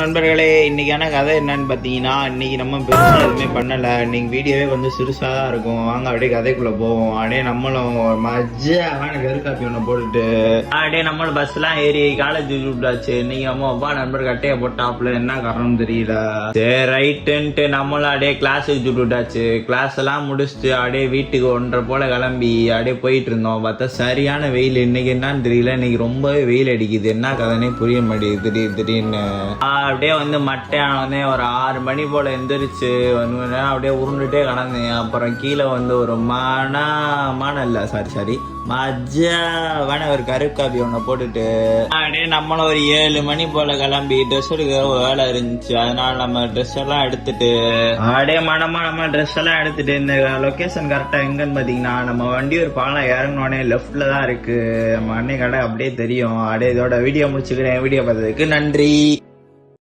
நண்பர்களே, இன்னைக்கான கதை என்னன்னு பாத்தீங்கன்னா, இன்னைக்கு நம்ம பெருசா எதுவுமே பண்ணல. இன்னைக்கு வீடியோவே கொஞ்சம் சிறுசா தான் இருக்கும். வாங்க அப்படியே கதைக்குள்ள போவோம். அப்படியே நம்மளும் மஜாவான கருக்காப்பி ஒண்ணு போட்டுட்டு அப்படியே நம்மளும் பஸ் எல்லாம் ஏறி காலேஜ் விட்டாச்சு. இன்னைக்கு நம்ம அப்பா நண்பர் கட்டைய போட்டாப்புல, என்ன காரணம் தெரியல. சரி ரைட்டுன்ட்டு நம்மளும் அப்படியே கிளாஸுக்கு விட்டாச்சு. கிளாஸ் எல்லாம் முடிச்சுட்டு அப்படியே வீட்டுக்கு 1:30 போல கிளம்பி அப்படியே போயிட்டு இருந்தோம். பார்த்தா சரியான வெயில். இன்னைக்கு என்னன்னு தெரியல, இன்னைக்கு ரொம்பவே வெயில் அடிக்குது. என்ன கதைனே புரிய மாட்டேங்குது. திடீர்னு அப்படியே வந்து மட்டையான வந்து ஒரு 6 மணி போல எந்திரிச்சு வந்து அப்படியே உருண்டுட்டே கிடந்தேன். அப்புறம் கீழே வந்து ஒரு மஜாவான ஒரு கருக்காப்பி ஒண்ணு போட்டுட்டு அப்படியே நம்மளும் ஒரு 7 மணி போல கிளம்பி ட்ரெஸ் எடுக்கிற ஒரு வேலை இருந்துச்சு. அதனால நம்ம ட்ரெஸ் எல்லாம் எடுத்துட்டு அப்படியே நம்ம ட்ரெஸ் எல்லாம் எடுத்துட்டு இந்த லொகேஷன் கரெக்டா எங்கன்னு பாத்தீங்கன்னா, நம்ம வண்டி ஒரு பாலம் இறங்கினோடனே லெஃப்ட்ல தான் இருக்கு. நம்ம அன்னை கடை அப்படியே தெரியும். அப்படியே இதோட வீடியோ முடிச்சுக்கிறேன். வீடியோ பார்த்ததுக்கு நன்றி.